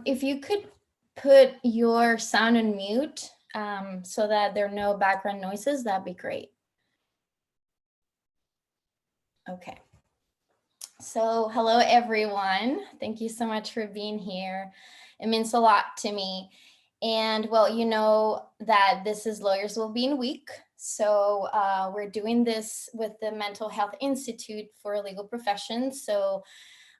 If you could put your sound on mute so that there are no background noises, that'd be great. Okay. So hello, everyone. Thank you so much for being here. It means a lot to me. And well, you know that this is Lawyers Wellbeing Week. So we're doing this with the Mental Health Institute for Legal Professions. So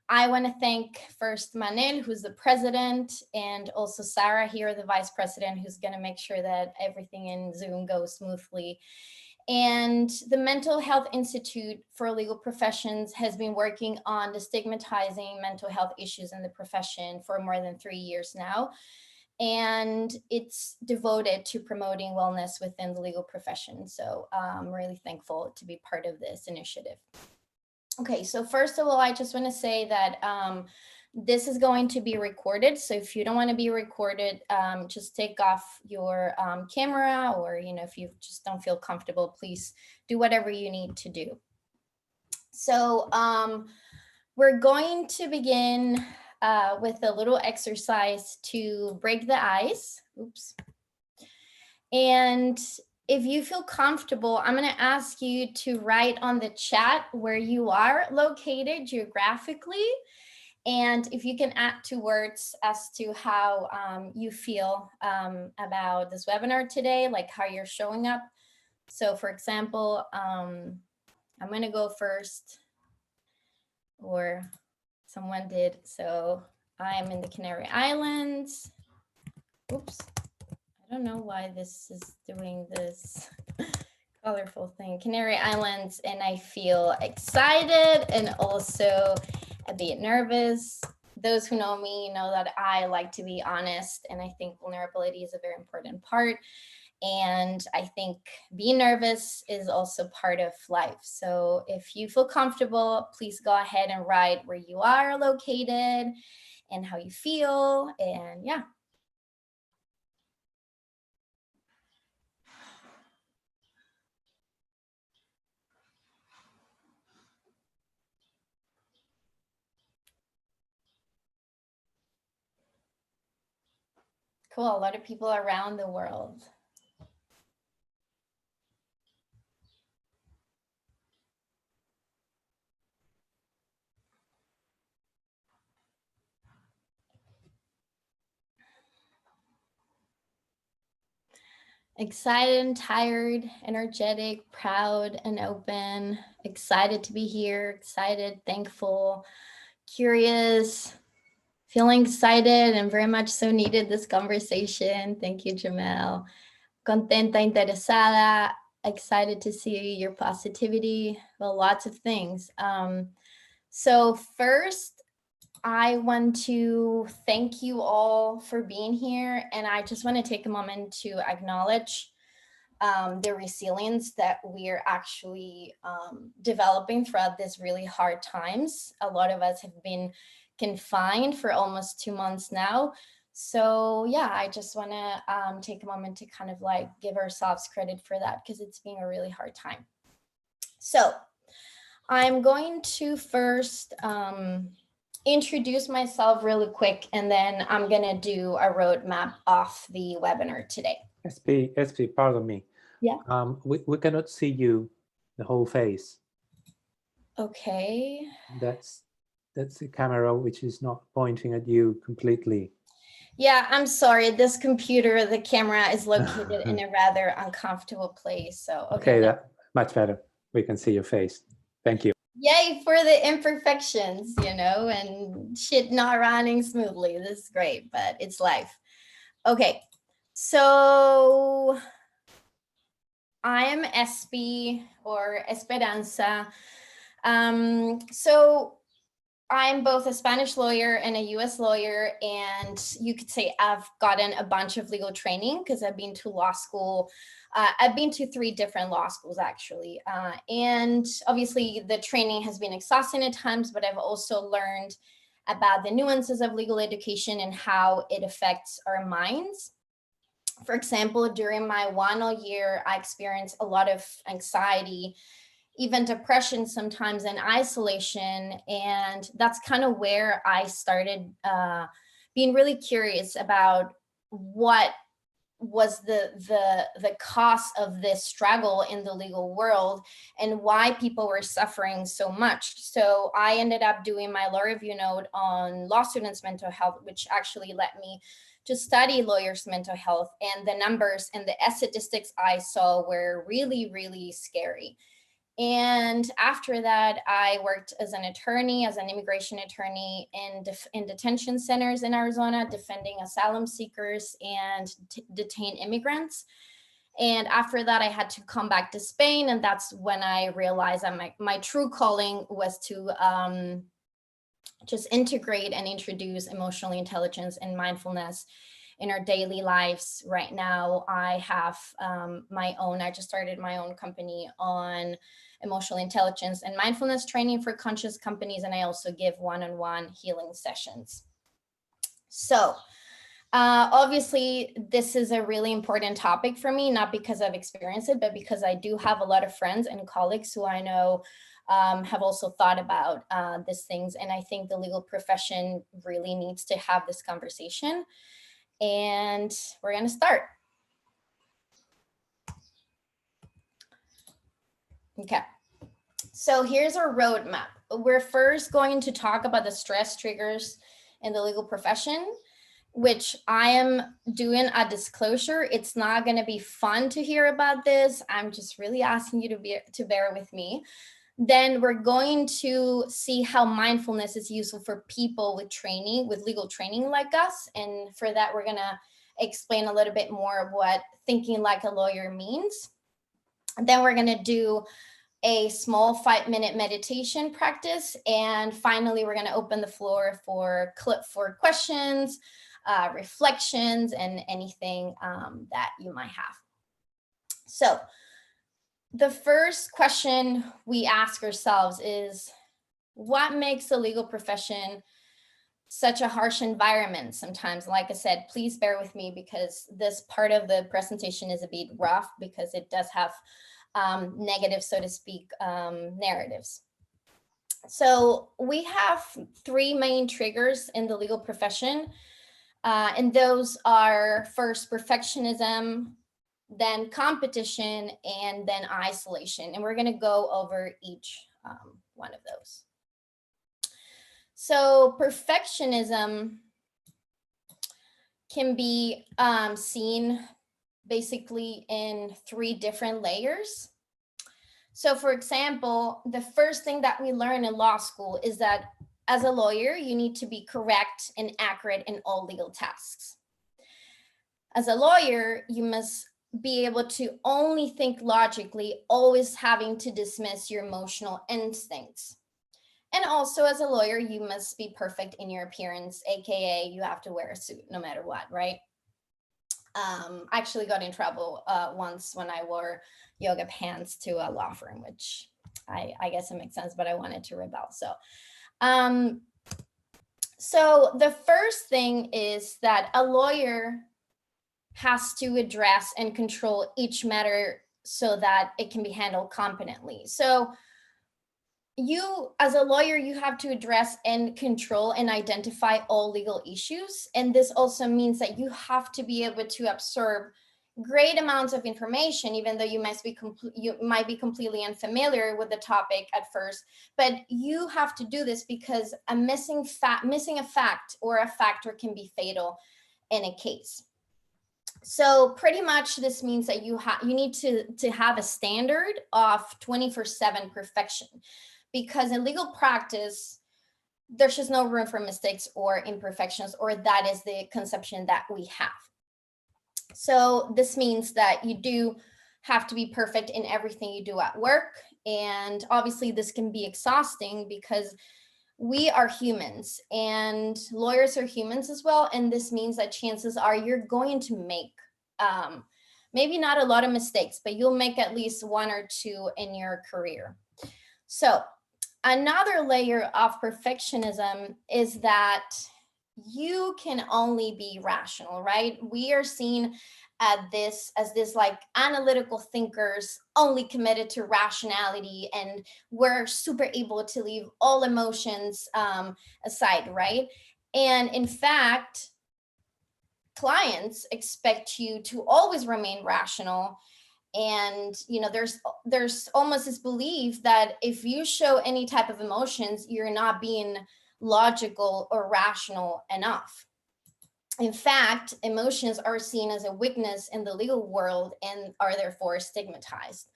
I want to thank first Manel, who's the president, and also Sarah here, the vice president, who's going to make sure that everything in Zoom goes smoothly. And the Mental Health Institute for Legal Professions has been working on destigmatizing mental health issues in the profession for more than 3 years now. And it's devoted to promoting wellness within the legal profession. So I'm really thankful to be part of this initiative. Okay, so first of all, I just want to say that this is going to be recorded. So if you don't want to be recorded, just take off your camera, or, you know, if you just don't feel comfortable, please do whatever you need to do. So we're going to begin with a little exercise to break the ice. Oops. And if you feel comfortable, I'm going to ask you to write on the chat where you are located geographically. And if you can add 2 words as to how you feel about this webinar today, like how you're showing up. So for example, I'm going to go first, or someone did. So I am in the Canary Islands. Oops. I don't know why this is doing this colorful thing. Canary Islands, and I feel excited and also a bit nervous. Those who know me know that I like to be honest, and I think vulnerability is a very important part. And I think being nervous is also part of life. So if you feel comfortable, please go ahead and write where you are located and how you feel, and yeah. Cool, a lot of people around the world. Excited and tired, energetic, proud and open, excited to be here, excited, thankful, curious, feeling excited and very much so needed this conversation. Thank you, Jamel. Contenta, interesada, excited to see your positivity. Well, lots of things. So first, I want to thank you all for being here. And I just want to take a moment to acknowledge the resilience that we're actually developing throughout these really hard times. A lot of us have been confined for almost 2 months now. So yeah, I just want to take a moment to kind of like give ourselves credit for that, because it's been a really hard time. So I'm going to first introduce myself really quick, and then I'm going to do a roadmap of the webinar today. SP, pardon me. Yeah. We cannot see you, the whole face. Okay. That's the camera which is not pointing at you completely. Yeah, I'm sorry. This computer, the camera is located in a rather uncomfortable place. So okay, that much better. We can see your face. Thank you. Yay for the imperfections, you know, and shit not running smoothly. This is great, but it's life. Okay, so I am Espi, or Esperanza. So I'm both a Spanish lawyer and a US lawyer, and you could say I've gotten a bunch of legal training because I've been to law school. I've been to 3 different law schools, actually. And obviously the training has been exhausting at times, but I've also learned about the nuances of legal education and how it affects our minds. For example, during my 1 year, I experienced a lot of anxiety, even depression sometimes, and isolation. And that's kind of where I started being really curious about what was the cost of this struggle in the legal world and why people were suffering so much. So I ended up doing my law review note on law students' mental health, which actually led me to study lawyers' mental health. And the numbers and the statistics I saw were really, really scary. And after that, I worked as an attorney, as an immigration attorney in detention centers in Arizona, defending asylum seekers and detained immigrants. And after that, I had to come back to Spain. And that's when I realized that my true calling was to just integrate and introduce emotional intelligence and mindfulness in our daily lives. Right now, I have I just started my own company on emotional intelligence and mindfulness training for conscious companies. And I also give one-on-one healing sessions. So obviously, this is a really important topic for me, not because I've experienced it, but because I do have a lot of friends and colleagues who I know have also thought about these things. And I think the legal profession really needs to have this conversation. And we're going to start. Okay. So here's our roadmap. We're first going to talk about the stress triggers in the legal profession, which I am doing a disclosure. It's not going to be fun to hear about this. I'm just really asking you to bear with me. Then we're going to see how mindfulness is useful for people with training, with legal training like us. And for that, we're going to explain a little bit more of what thinking like a lawyer means. And then we're going to do a small 5-minute meditation practice. And finally, we're going to open the floor for questions, reflections, and anything that you might have. So the first question we ask ourselves is, what makes the legal profession such a harsh environment sometimes? Like I said, please bear with me because this part of the presentation is a bit rough because it does have negative, so to speak, narratives. So we have 3 main triggers in the legal profession. And those are first perfectionism, then competition, and then isolation. And we're going to go over each one of those. So perfectionism can be seen basically in 3 different layers. So for example, the first thing that we learn in law school is that as a lawyer, you need to be correct and accurate in all legal tasks. As a lawyer, you must be able to only think logically, always having to dismiss your emotional instincts. And also as a lawyer, you must be perfect in your appearance, AKA you have to wear a suit no matter what, right? I actually got in trouble once when I wore yoga pants to a law firm, which I guess it makes sense, but I wanted to rebel. So the first thing is that a lawyer has to address and control each matter so that it can be handled competently. So you, as a lawyer, you have to address and control and identify all legal issues. And this also means that you have to be able to absorb great amounts of information, even though you might be completely unfamiliar with the topic at first. But you have to do this because missing a fact or a factor can be fatal in a case. So pretty much this means that you need to have a standard of 24/7 perfection, because in legal practice, there's just no room for mistakes or imperfections, or that is the conception that we have. So this means that you do have to be perfect in everything you do at work. And obviously this can be exhausting because we are humans and lawyers are humans as well. And this means that chances are you're going to make maybe not a lot of mistakes, but you'll make at least 1 or 2 in your career. So another layer of perfectionism is that you can only be rational, right? We are seen as this like analytical thinkers only committed to rationality, and we're super able to leave all emotions aside, right? And in fact, clients expect you to always remain rational. And there's almost this belief that if you show any type of emotions, you're not being logical or rational enough. In fact, emotions are seen as a weakness in the legal world and are therefore stigmatized.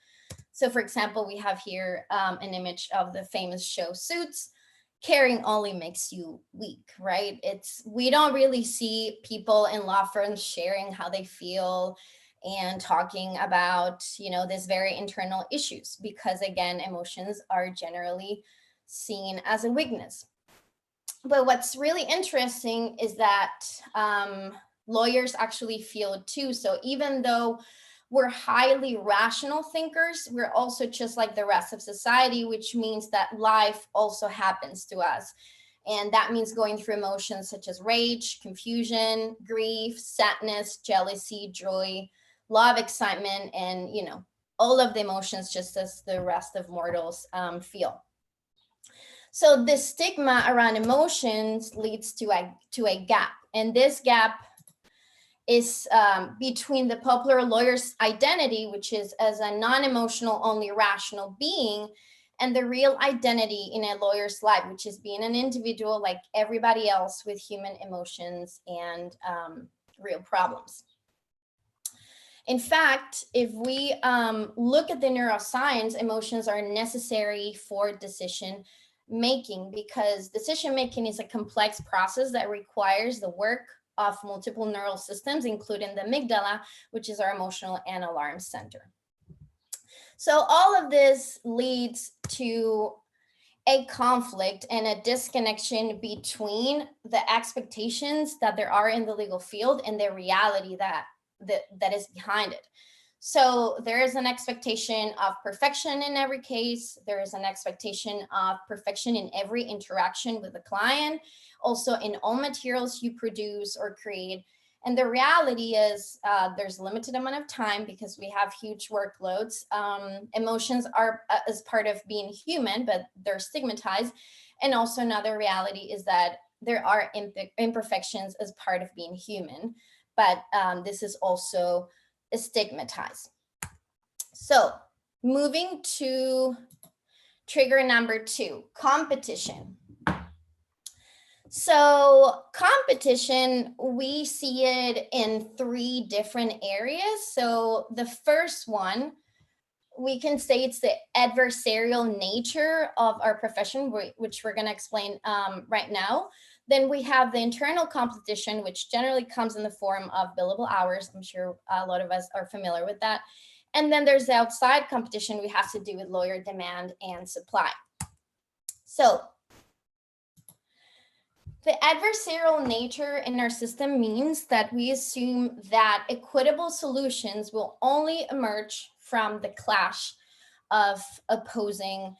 So for example, we have here an image of the famous show Suits. Caring only makes you weak, right? We don't really see people in law firms sharing how they feel and talking about, this very internal issues, because again, emotions are generally seen as a weakness. But what's really interesting is that lawyers actually feel it too. So even though we're highly rational thinkers, we're also just like the rest of society, which means that life also happens to us. And that means going through emotions such as rage, confusion, grief, sadness, jealousy, joy, love, excitement, and, all of the emotions just as the rest of mortals feel. So the stigma around emotions leads to a gap. And this gap is between the popular lawyer's identity, which is as a non-emotional, only rational being, and the real identity in a lawyer's life, which is being an individual like everybody else with human emotions and real problems. In fact, if we look at the neuroscience, emotions are necessary for decision making, because decision making is a complex process that requires the work of multiple neural systems, including the amygdala, which is our emotional and alarm center. So all of this leads to a conflict and a disconnection between the expectations that there are in the legal field and the reality that is behind it. So there is an expectation of perfection in every case. There is an expectation of perfection in every interaction with the client, also in all materials you produce or create. And the reality is there's a limited amount of time because we have huge workloads. Emotions are as part of being human, but they're stigmatized. And also another reality is that there are imperfections as part of being human, but this is also stigmatized. So moving to trigger number 2, competition. So competition, we see it in 3 different areas. So the first one, we can say it's the adversarial nature of our profession, which we're going to explain right now. Then we have the internal competition, which generally comes in the form of billable hours. I'm sure a lot of us are familiar with that. And then there's the outside competition, we have to do with lawyer demand and supply. So the adversarial nature in our system means that we assume that equitable solutions will only emerge from the clash of opposing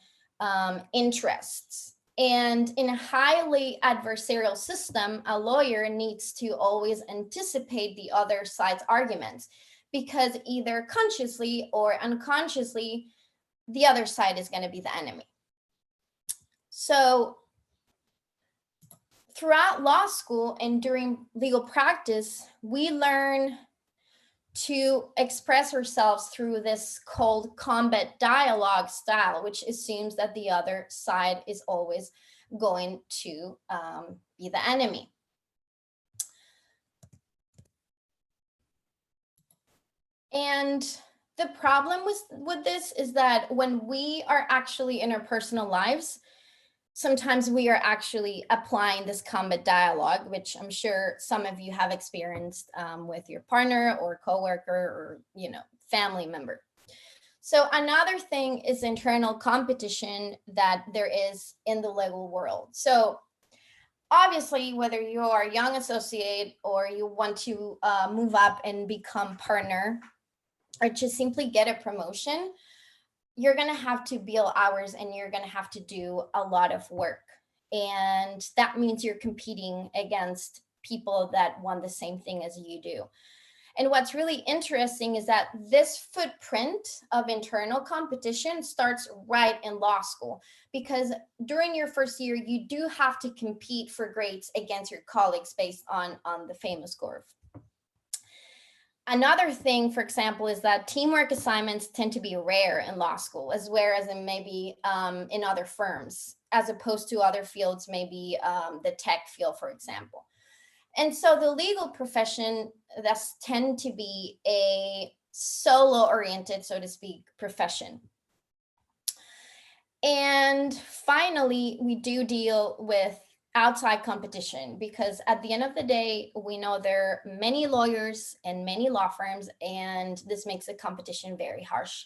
interests. And in a highly adversarial system, a lawyer needs to always anticipate the other side's arguments, because either consciously or unconsciously, the other side is going to be the enemy. So throughout law school and during legal practice, we learn to express ourselves through this called combat dialogue style, which assumes that the other side is always going to be the enemy. And the problem with this is that when we are actually in our personal lives, sometimes we are actually applying this combat dialogue, which I'm sure some of you have experienced with your partner or coworker or family member. So another thing is internal competition that there is in the legal world. So obviously, whether you are a young associate or you want to move up and become partner or just simply get a promotion, you're going to have to bill hours and you're going to have to do a lot of work. And that means you're competing against people that want the same thing as you do. And what's really interesting is that this footprint of internal competition starts right in law school, because during your first year, you do have to compete for grades against your colleagues based on the famous curve. Another thing, for example, is that teamwork assignments tend to be rare in law school, as whereas in maybe in other firms, as opposed to other fields, maybe the tech field, for example. And so the legal profession thus tend to be a solo-oriented, so to speak, profession. And finally, we do deal with outside competition, because at the end of the day, we know there are many lawyers and many law firms, and this makes the competition very harsh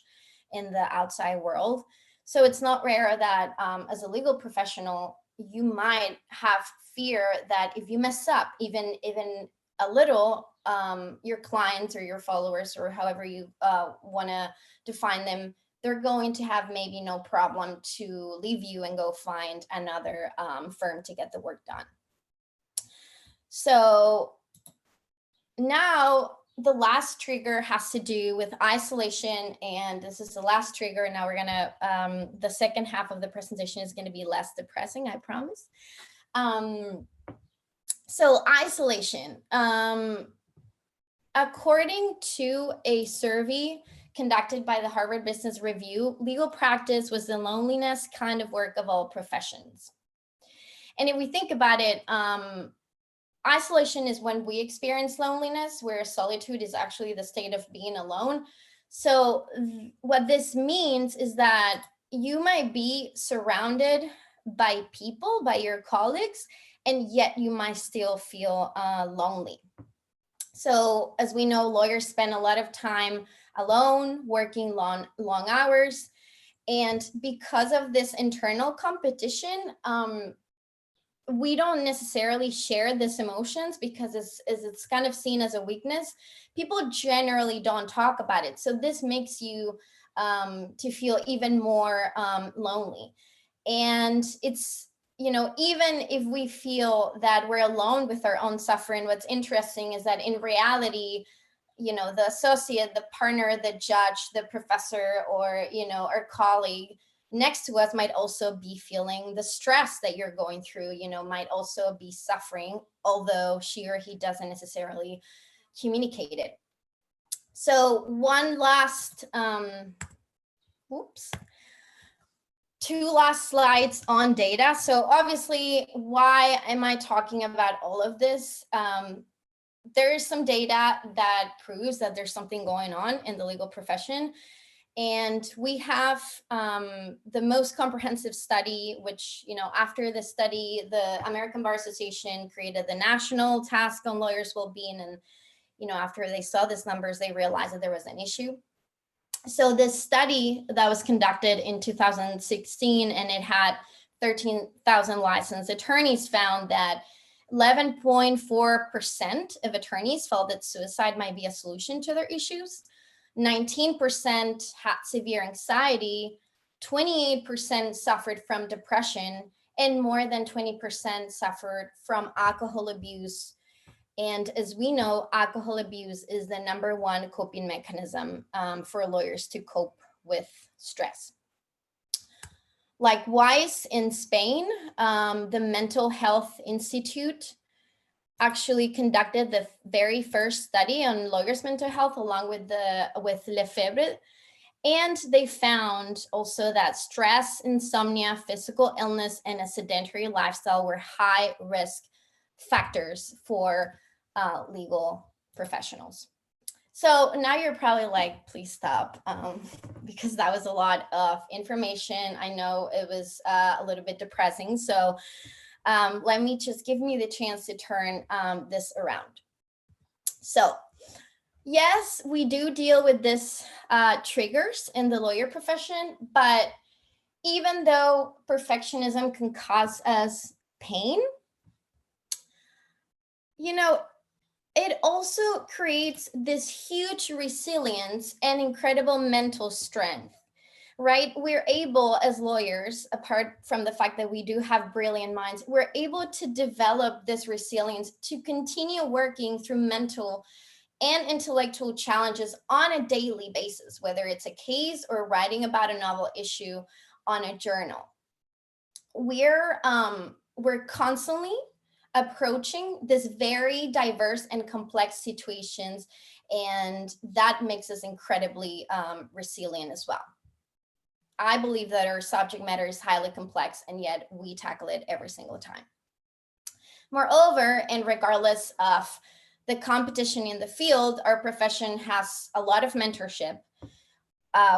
in the outside world. So it's not rare that as a legal professional, you might have fear that if you mess up even a little, your clients or your followers, or however you want to define them, they're going to have maybe no problem to leave you and go find another firm to get the work done. So now the last trigger has to do with isolation, and this is the last trigger. Now we're gonna, the second half of the presentation is gonna be less depressing, I promise. So isolation, according to a survey conducted by the Harvard Business Review, legal practice was the loneliest kind of work of all professions. And if we think about it, isolation is when we experience loneliness, where solitude is actually the state of being alone. So what this means is that you might be surrounded by people, by your colleagues, and yet you might still feel lonely. So as we know, lawyers spend a lot of time alone, working long hours. And because of this internal competition, we don't necessarily share this emotions, because it's kind of seen as a weakness. People generally don't talk about it. So this makes you to feel even more lonely. And it's, even if we feel that we're alone with our own suffering, what's interesting is that in reality, the associate, the partner, the judge, the professor, or, our colleague next to us might also be feeling the stress that you're going through, might also be suffering, although she or he doesn't necessarily communicate it. So one last, two last slides on data. So obviously, why am I talking about all of this? There is some data that proves that there's something going on in the legal profession. And we have the most comprehensive study, which, after the study, the American Bar Association created the National Task on Lawyers' Wellbeing. And, after they saw these numbers, they realized that there was an issue. So this study that was conducted in 2016, and it had 13,000 licensed attorneys, found that 11.4% of attorneys felt that suicide might be a solution to their issues. 19% had severe anxiety, 28% suffered from depression, and more than 20% suffered from alcohol abuse. And as we know, alcohol abuse is the #1 coping mechanism for lawyers to cope with stress. Likewise, in Spain, the Mental Health Institute actually conducted the very first study on lawyers' mental health, along with Lefebvre. And they found also that stress, insomnia, physical illness, and a sedentary lifestyle were high risk factors for legal professionals. So now you're probably like, please stop, because that was a lot of information. I know it was a little bit depressing. So let me just give me the chance to turn this around. So yes, we do deal with this triggers in the lawyer profession, but even though perfectionism can cause us pain, it also creates this huge resilience and incredible mental strength, right? We're able, as lawyers, apart from the fact that we do have brilliant minds, we're able to develop this resilience to continue working through mental and intellectual challenges on a daily basis, whether it's a case or writing about a novel issue on a journal. We're constantly approaching this very diverse and complex situations, and that makes us incredibly resilient as well. I believe that our subject matter is highly complex, and yet we tackle it every single time. Moreover, and regardless of the competition in the field, our profession has a lot of mentorship.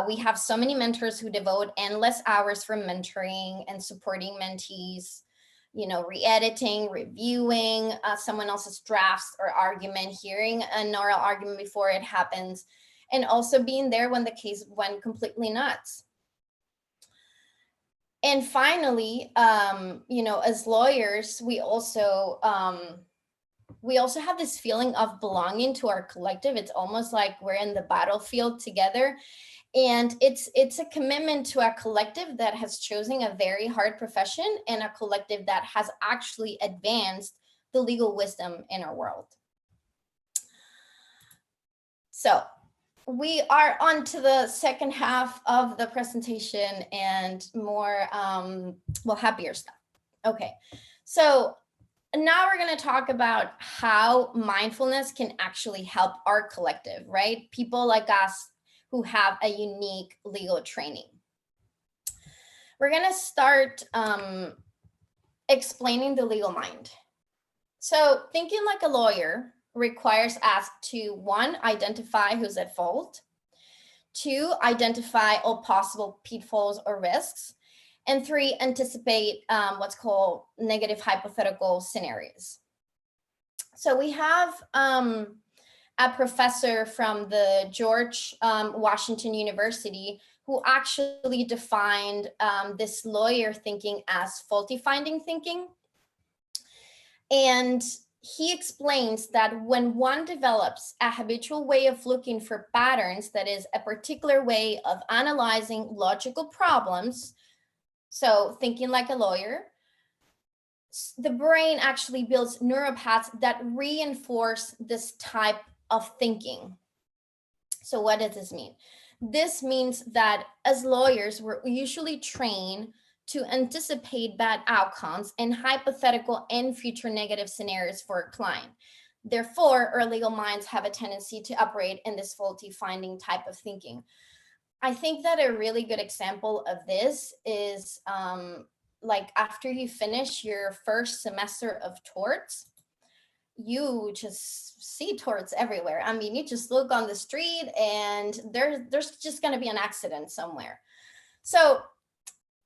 We have so many mentors who devote endless hours for mentoring and supporting mentees, re-editing, reviewing someone else's drafts or argument, hearing an oral argument before it happens, and also being there when the case went completely nuts. And finally, as lawyers, we also have this feeling of belonging to our collective. It's almost like we're in the battlefield together. And it's a commitment to a collective that has chosen a very hard profession, and a collective that has actually advanced the legal wisdom in our world. So we are on to the second half of the presentation and more, happier stuff. Okay, so now we're going to talk about how mindfulness can actually help our collective, right? People like us who have a unique legal training. We're going to start explaining the legal mind. So thinking like a lawyer requires us to, 1, identify who's at fault, 2, identify all possible pitfalls or risks, and 3, anticipate what's called negative hypothetical scenarios. So we have a professor from the George Washington University who actually defined this lawyer thinking as faulty finding thinking. And he explains that when one develops a habitual way of looking for patterns, that is a particular way of analyzing logical problems, so thinking like a lawyer, the brain actually builds neural paths that reinforce this type of thinking. So what does this mean? This means that as lawyers, we're usually trained to anticipate bad outcomes and hypothetical and future negative scenarios for a client. Therefore, our legal minds have a tendency to operate in this faulty finding type of thinking. I think that a really good example of this is like after you finish your first semester of torts, you just see torts everywhere. I mean, you just look on the street and there's just going to be an accident somewhere. So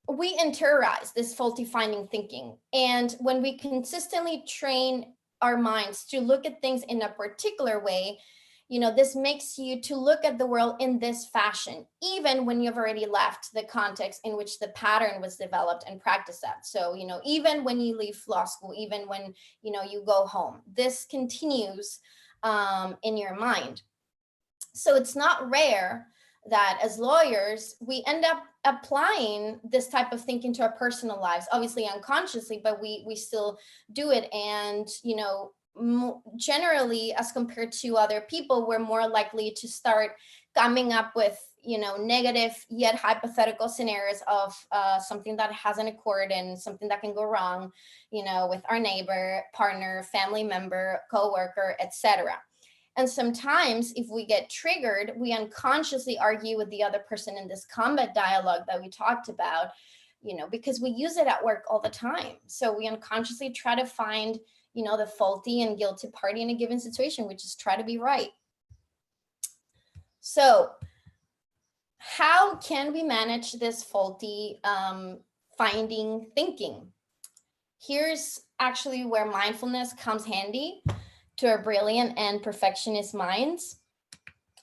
we interiorize this faulty finding thinking. And when we consistently train our minds to look at things in a particular way, this makes you to look at the world in this fashion, even when you've already left the context in which the pattern was developed and practiced at. So, even when you leave law school, even when, you go home, this continues in your mind. So it's not rare that as lawyers, we end up applying this type of thinking to our personal lives, obviously unconsciously, but we still do it. And, generally, as compared to other people, we're more likely to start coming up with, negative yet hypothetical scenarios of something that hasn't occurred and something that can go wrong, with our neighbor, partner, family member, coworker, etc. And sometimes if we get triggered, we unconsciously argue with the other person in this combat dialogue that we talked about, because we use it at work all the time. So we unconsciously try to find, the faulty and guilty party in a given situation, which is try to be right. So how can we manage this faulty finding thinking? Here's actually where mindfulness comes handy to our brilliant and perfectionist minds.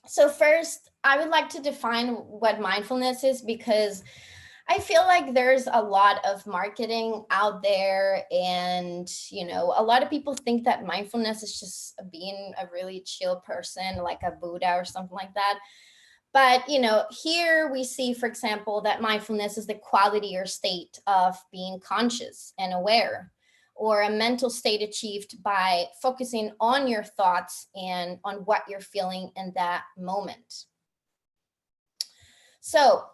So first, I would like to define what mindfulness is, because I feel like there's a lot of marketing out there, and, a lot of people think that mindfulness is just being a really chill person, like a Buddha or something like that. But, here we see, for example, that mindfulness is the quality or state of being conscious and aware or a mental state achieved by focusing on your thoughts and on what you're feeling in that moment. So,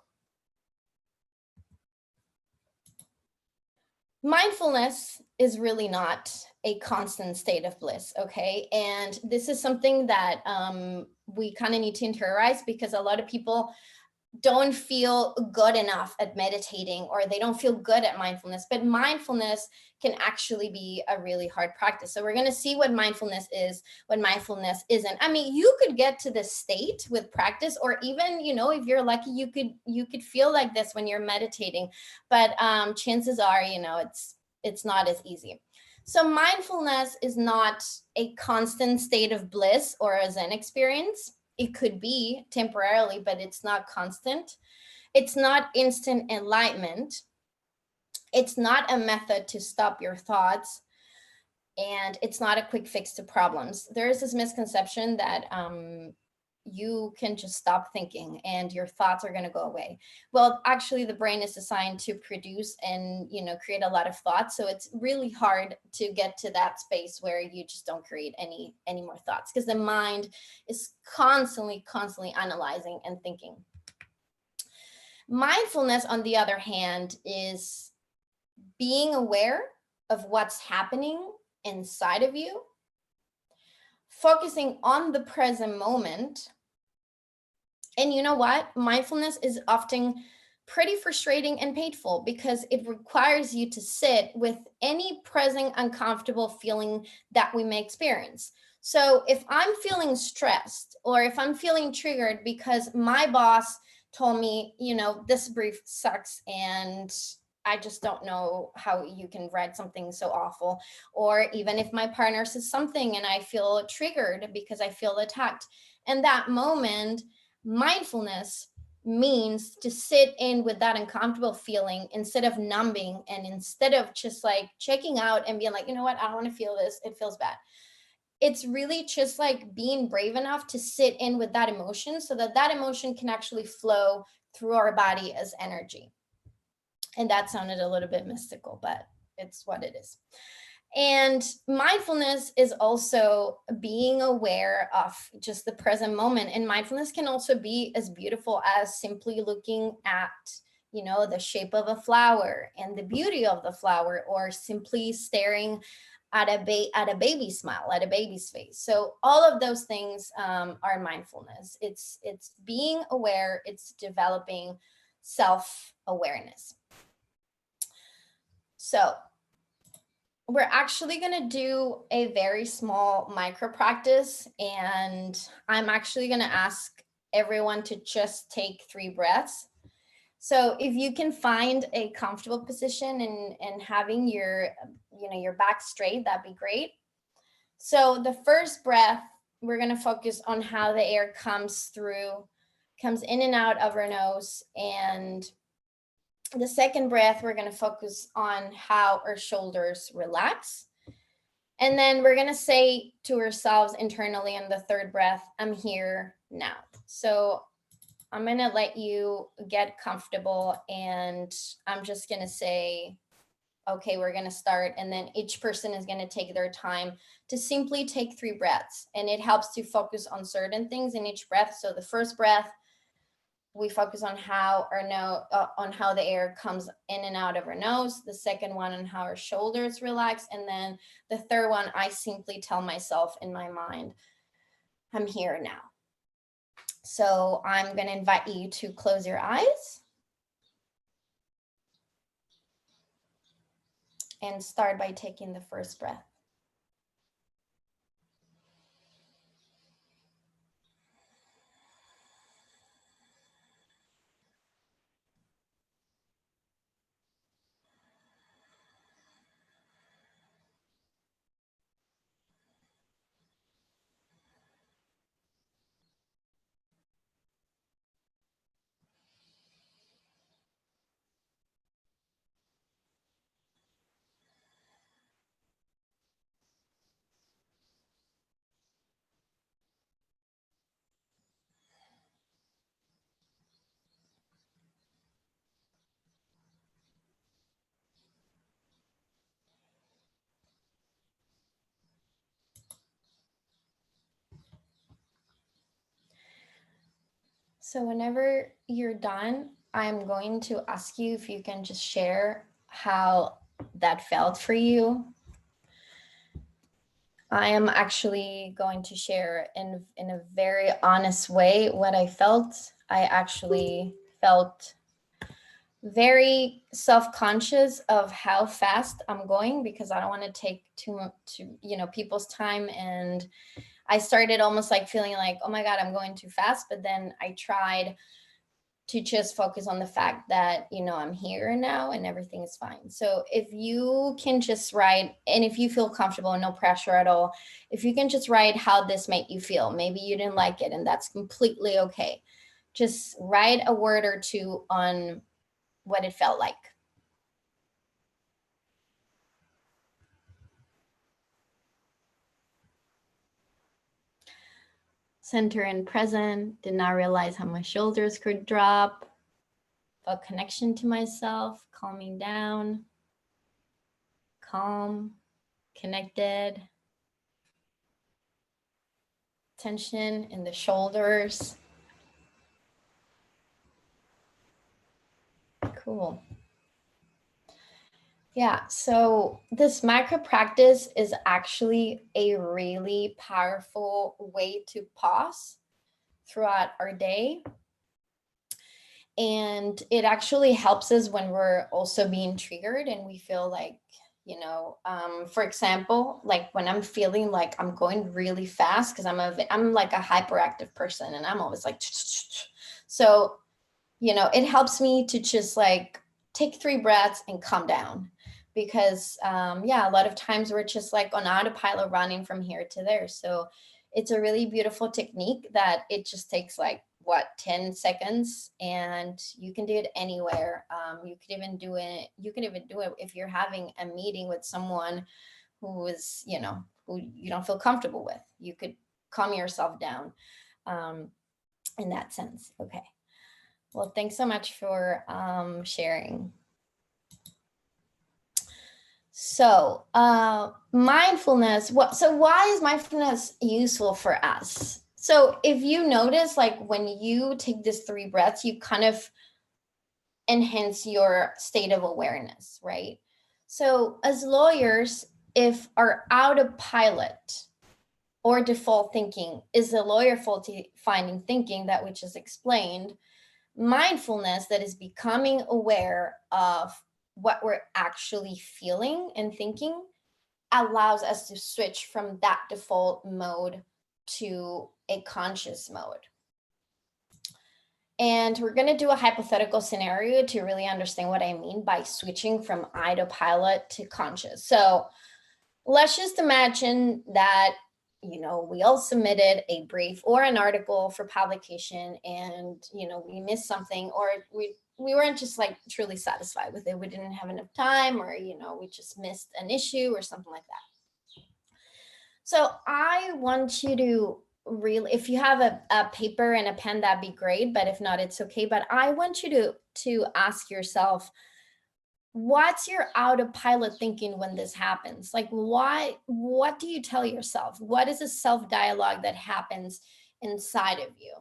mindfulness is really not a constant state of bliss, okay? And this is something that we kind of need to interiorize, because a lot of people don't feel good enough at meditating, or they don't feel good at mindfulness. But mindfulness can actually be a really hard practice. So we're going to see what mindfulness is, what mindfulness isn't. I mean, you could get to this state with practice, or even, you know, if you're lucky, you could feel like this when you're meditating. But chances are, you know, it's not as easy. So mindfulness is not a constant state of bliss or a Zen experience. It could be temporarily, but it's not constant. It's not instant enlightenment. It's not a method to stop your thoughts. And it's not a quick fix to problems. There is this misconception that you can just stop thinking and your thoughts are going to go away. Well, actually, the brain is designed to produce and, you know, create a lot of thoughts. So it's really hard to get to that space where you just don't create any more thoughts, because the mind is constantly analyzing and thinking. Mindfulness, on the other hand, is being aware of what's happening inside of you, focusing on the present moment. And you know what? Mindfulness is often pretty frustrating and painful, because it requires you to sit with any present uncomfortable feeling that we may experience. So if I'm feeling stressed, or if I'm feeling triggered because my boss told me, you know, this brief sucks and I just don't know how you can write something so awful. Or even if my partner says something and I feel triggered because I feel attacked. In that moment, mindfulness means to sit in with that uncomfortable feeling instead of numbing, and instead of just like checking out and being like, you know what, I don't want to feel this, it feels bad. It's really just like being brave enough to sit in with that emotion, so that that emotion can actually flow through our body as energy. And that sounded a little bit mystical, but it's what it is. And mindfulness is also being aware of just the present moment. And mindfulness can also be as beautiful as simply looking at, you know, the shape of a flower and the beauty of the flower, or simply staring at a baby smile, at a baby's face. So all of those things are mindfulness. It's being aware. It's developing self-awareness. So we're actually going to do a very small micro practice, and I'm actually going to ask everyone to just take 3 breaths. So if you can find a comfortable position and having your, you know, your back straight, that'd be great. So the first breath, we're going to focus on how the air comes in and out of our nose. And the second breath, we're going to focus on how our shoulders relax. And then we're going to say to ourselves internally in the third breath, I'm here now. So I'm going to let you get comfortable, and I'm just going to say, okay, we're going to start. And then each person is going to take their time to simply take 3 breaths. And it helps to focus on certain things in each breath. So the first breath, we focus on how on how the air comes in and out of our nose. The second one, on how our shoulders relax. And then the third one, I simply tell myself in my mind, I'm here now. So I'm going to invite you to close your eyes and start by taking the first breath. So whenever you're done, I'm going to ask you if you can just share how that felt for you. I am actually going to share in a very honest way what I felt. I actually felt very self-conscious of how fast I'm going because I don't want to take too much people's time, and I started almost like feeling like, oh my god, I'm going too fast, but then I tried to just focus on the fact that I'm here now and everything is fine. So if you can just write, and if you feel comfortable and no pressure at all, if you can just write how this made you feel. Maybe you didn't like it, and that's completely okay. Just write a word or two on what it felt like. Center and present, did not realize how my shoulders could drop, felt connection to myself, calming down, calm, connected, tension in the shoulders. Cool. Yeah, so this micro practice is actually a really powerful way to pause throughout our day. And it actually helps us when we're also being triggered and we feel like, for example, like when I'm feeling like I'm going really fast because I'm like a hyperactive person and I'm always like, so, it helps me to just like take 3 breaths and calm down because, yeah, a lot of times we're just like on autopilot running from here to there. So it's a really beautiful technique that it just takes like, what, 10 seconds, and you can do it anywhere. You can even do it if you're having a meeting with someone who is, who you don't feel comfortable with. You could calm yourself down, in that sense. Okay. Well, thanks so much for sharing. So, mindfulness. So why is mindfulness useful for us? So, if you notice, like when you take these 3 breaths, you kind of enhance your state of awareness, right? So, as lawyers, if our autopilot or default thinking is the lawyer faulty finding thinking that we just explained, mindfulness, that is becoming aware of what we're actually feeling and thinking, allows us to switch from that default mode to a conscious mode. And we're going to do a hypothetical scenario to really understand what I mean by switching from autopilot to conscious. So let's just imagine that we all submitted a brief or an article for publication, and we missed something, or we weren't just like truly satisfied with it. We didn't have enough time, or we just missed an issue or something like that. So I want you to really, if you have a paper and a pen, that'd be great, but if not, it's okay. But I want you to ask yourself, what's your autopilot thinking when this happens? Like, what do you tell yourself? What is a self dialogue that happens inside of you?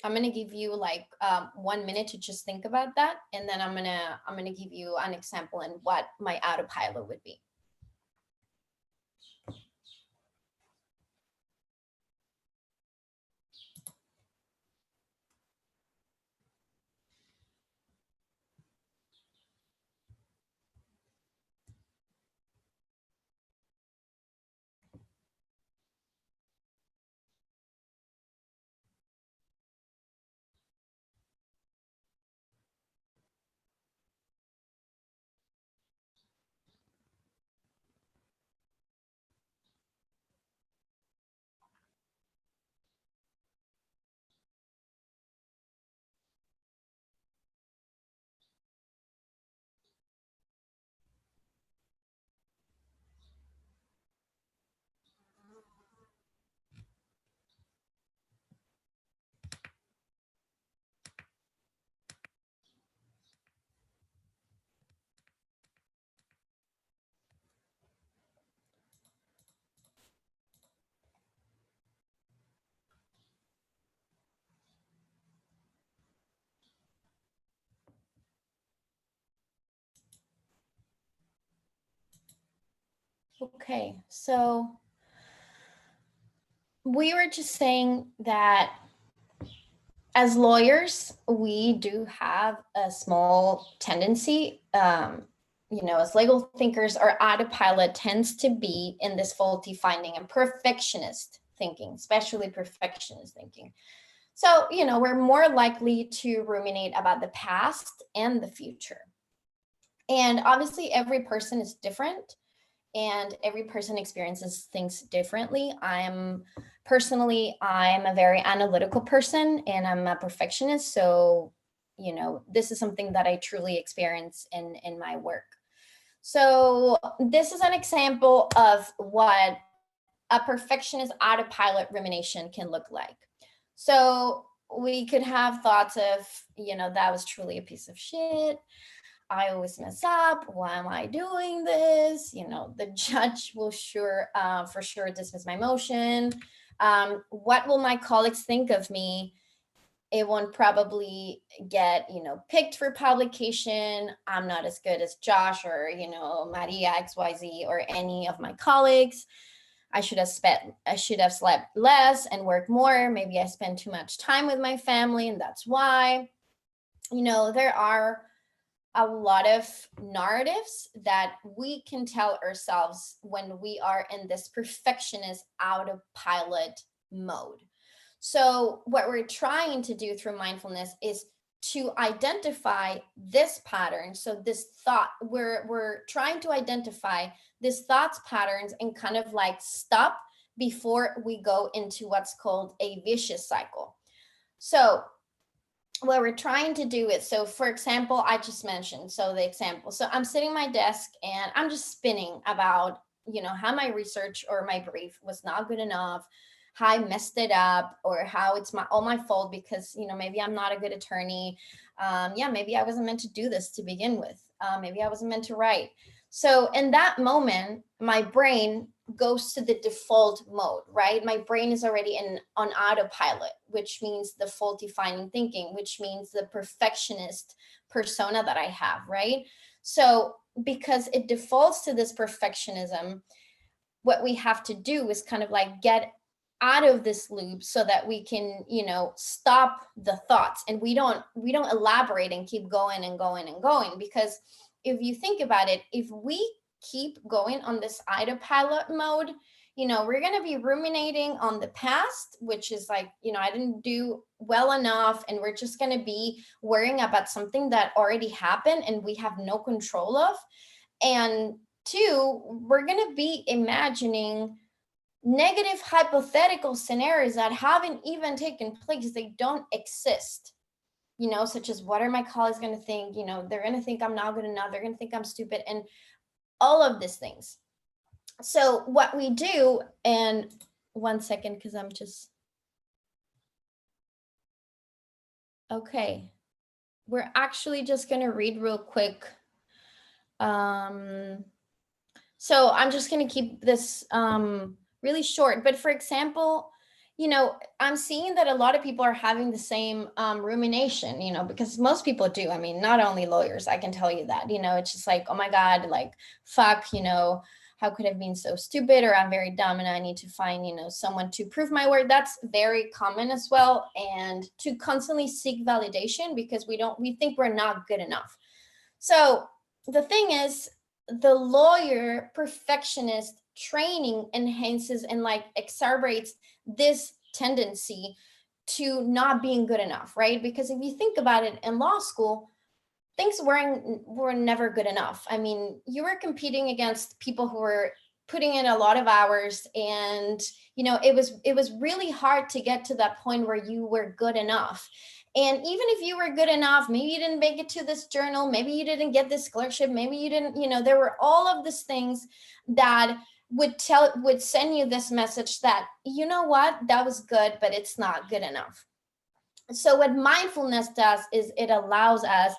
I'm going to give you like 1 minute to just think about that, and then I'm going to give you an example and what my autopilot would be. Okay, so we were just saying that as lawyers, we do have a small tendency, as legal thinkers, our autopilot tends to be in this faulty finding and perfectionist thinking, especially perfectionist thinking. So, we're more likely to ruminate about the past and the future. And obviously, every person is different and every person experiences things differently. I'm a very analytical person and I'm a perfectionist. So, this is something that I truly experience in my work. So, this is an example of what a perfectionist autopilot rumination can look like. So, we could have thoughts of, that was truly a piece of shit. I always mess up. Why am I doing this? The judge will for sure dismiss my motion. What will my colleagues think of me? It won't probably get, picked for publication. I'm not as good as Josh or, Maria XYZ or any of my colleagues. I should have slept less and worked more. Maybe I spend too much time with my family and that's why. There are a lot of narratives that we can tell ourselves when we are in this perfectionist autopilot mode. So, what we're trying to do through mindfulness is to identify this pattern. So, this thought, we're trying to identify these thoughts patterns and kind of like stop before we go into what's called a vicious cycle. So, what we're trying to do is, so for example, I just mentioned, so the example, so I'm sitting at my desk and I'm just spinning about, how my research or my brief was not good enough, how I messed it up, or how it's all my fault because, maybe I'm not a good attorney. Yeah, maybe I wasn't meant to do this to begin with. Maybe I wasn't meant to write. So in that moment, my brain goes to the default mode, right? My brain is already on autopilot, which means the faulty finding thinking, which means the perfectionist persona that I have, right? So because it defaults to this perfectionism, what we have to do is kind of like get out of this loop so that we can, stop the thoughts and we don't elaborate and keep going and going and going. Because if you think about it, if we keep going on this autopilot mode, we're going to be ruminating on the past, which is like, I didn't do well enough, and we're just going to be worrying about something that already happened and we have no control of. And two, we're going to be imagining negative hypothetical scenarios that haven't even taken place. They don't exist, such as what are my colleagues going to think? They're going to think I'm not good enough. They're going to think I'm stupid and all of these things. So what we do, and 1 second, because I'm just, okay. We're actually just going to read real quick. So I'm just going to keep this really short. But for example, I'm seeing that a lot of people are having the same rumination, because most people do. I mean, not only lawyers, I can tell you that, it's just like, oh my God, like, fuck, how could I have been so stupid, or I'm very dumb and I need to find, someone to prove my worth. That's very common as well. And to constantly seek validation because we think we're not good enough. So the thing is, the lawyer perfectionist training enhances and like exacerbates this tendency to not being good enough, right? Because if you think about it, in law school, things were never good enough. I mean, you were competing against people who were putting in a lot of hours, and it was really hard to get to that point where you were good enough. And even if you were good enough, maybe you didn't make it to this journal, maybe you didn't get this clerkship, maybe you didn't, there were all of these things that would send you this message that, you know what, that was good, but it's not good enough. So what mindfulness does is it allows us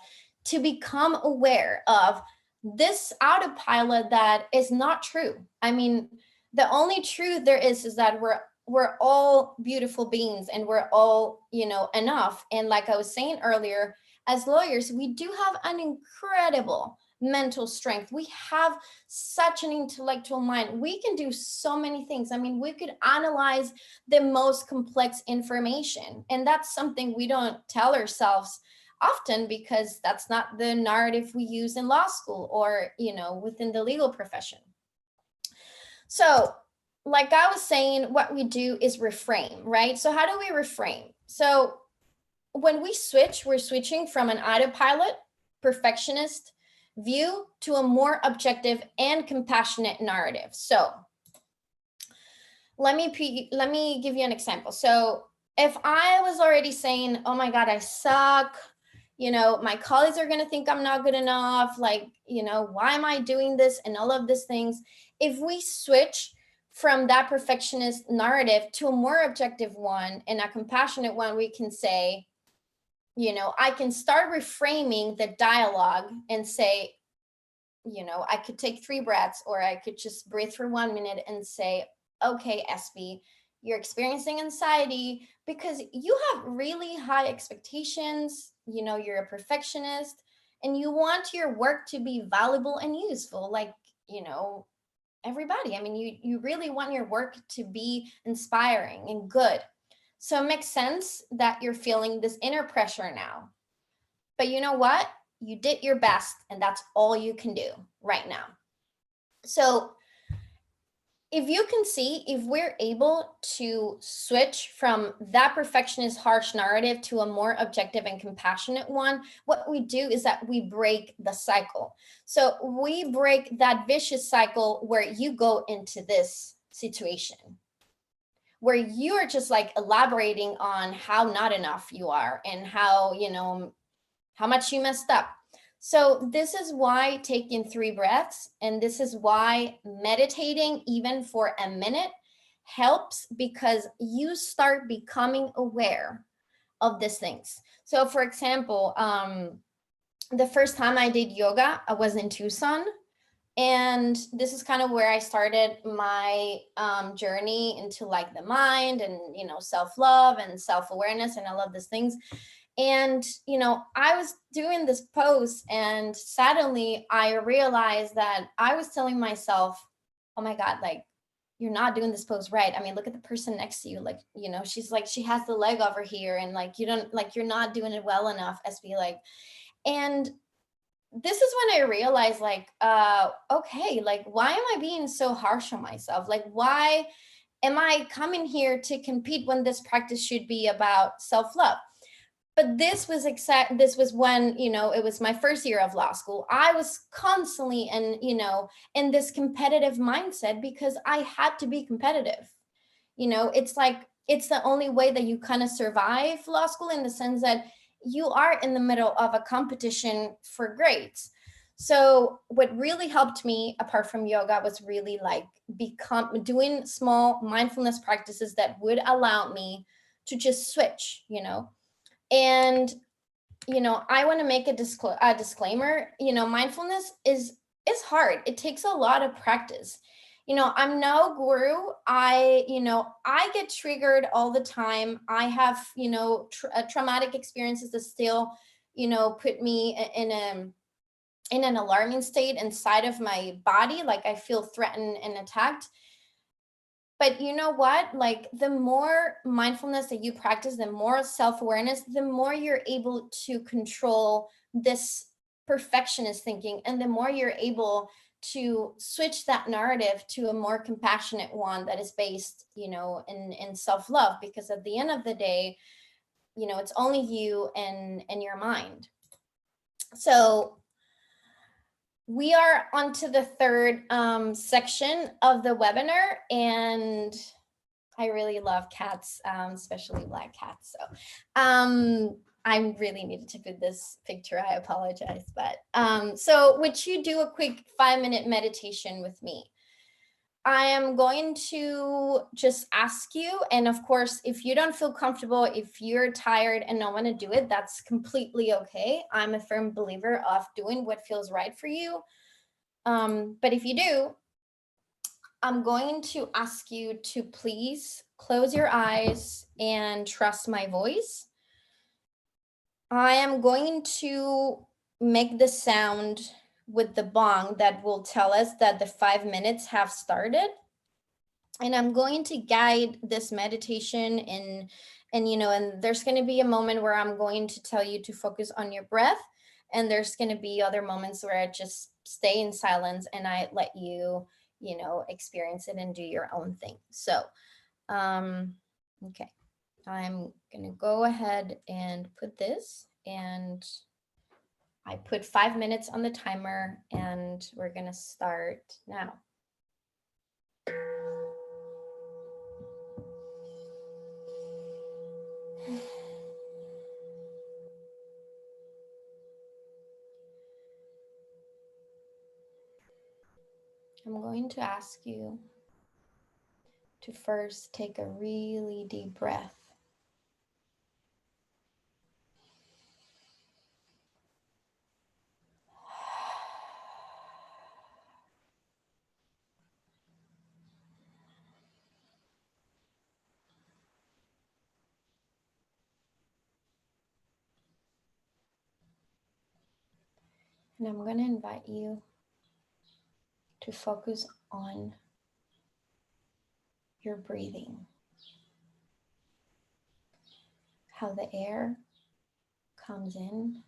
to become aware of this autopilot that is not true. I mean, the only truth there is that we're all beautiful beings and we're all, enough. And like I was saying earlier, as lawyers, we do have an incredible mental strength. We have such an intellectual mind. We can do so many things. I mean, we could analyze the most complex information. And that's something we don't tell ourselves often, because that's not the narrative we use in law school or, within the legal profession. So, like I was saying, what we do is reframe, right? So how do we reframe? So when we switch, we're switching from an autopilot, perfectionist view to a more objective and compassionate narrative. So let me give you an example. So if I was already saying, oh my God, I suck, my colleagues are going to think I'm not good enough, like, why am I doing this, and all of these things. If we switch from that perfectionist narrative to a more objective one and a compassionate one, we can say, I can start reframing the dialogue and say, I could take 3 breaths, or I could just breathe for 1 minute and say, okay, SB, you're experiencing anxiety because you have really high expectations. You're a perfectionist and you want your work to be valuable and useful. Like, everybody. I mean, you really want your work to be inspiring and good. So it makes sense that you're feeling this inner pressure now. But you know what? You did your best, and that's all you can do right now. So if you can see, if we're able to switch from that perfectionist harsh narrative to a more objective and compassionate one, what we do is that we break the cycle. So we break that vicious cycle where you go into this situation where you are just like elaborating on how not enough you are and how much you messed up. So this is why taking 3 breaths, and this is why meditating even for a minute helps, because you start becoming aware of these things. So for example, the first time I did yoga, I was in Tucson. And this is kind of where I started my journey into like the mind and, self-love and self-awareness and all of these things. And, I was doing this pose and suddenly I realized that I was telling myself, oh my God, like, you're not doing this pose right. I mean, look at the person next to you. Like, she's like, she has the leg over here and like, you're not doing it well enough, SB, like, and this is when I realized like, okay, like, why am I being so harsh on myself? Like, why am I coming here to compete when this practice should be about self-love? But this was when, it was my first year of law school. I was constantly in this competitive mindset because I had to be competitive. It's like, it's the only way that you kind of survive law school, in the sense that you are in the middle of a competition for grades. So what really helped me, apart from yoga, was really like doing small mindfulness practices that would allow me to just switch, and I want to make a disclaimer. Mindfulness is hard. It takes a lot of practice. I'm no guru. I get triggered all the time. I have traumatic experiences that still put me in an alarming state inside of my body. Like, I feel threatened and attacked. But you know what? Like, the more mindfulness that you practice, the more self-awareness, the more you're able to control this perfectionist thinking, and the more you're able to switch that narrative to a more compassionate one that is based, in self-love. Because at the end of the day, it's only you and your mind. So we are onto the third section of the webinar, and I really love cats, especially black cats. So I really needed to put this picture. I apologize. But so would you do a quick 5-minute meditation with me? I am going to just ask you, and of course, if you don't feel comfortable, if you're tired and don't want to do it, that's completely okay. I'm a firm believer of doing what feels right for you. But if you do, I'm going to ask you to please close your eyes and trust my voice. I am going to make the sound with the bong that will tell us that the 5 minutes have started. And I'm going to guide this meditation and there's going to be a moment where I'm going to tell you to focus on your breath, and there's going to be other moments where I just stay in silence and I let you, experience it and do your own thing. So, okay, I'm going to go ahead and put this, and I put 5 minutes on the timer, and we're going to start now. I'm going to ask you to first take a really deep breath. And I'm going to invite you to focus on your breathing, how the air comes in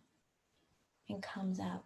and comes out.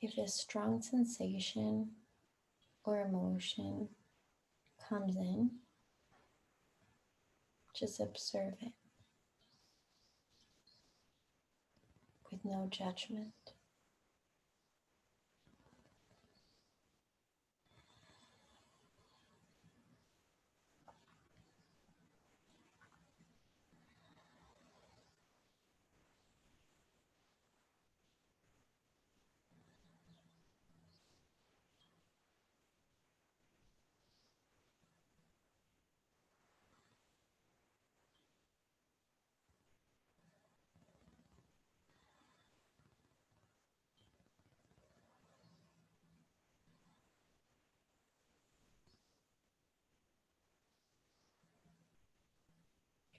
If a strong sensation or emotion comes in, just observe it with no judgment.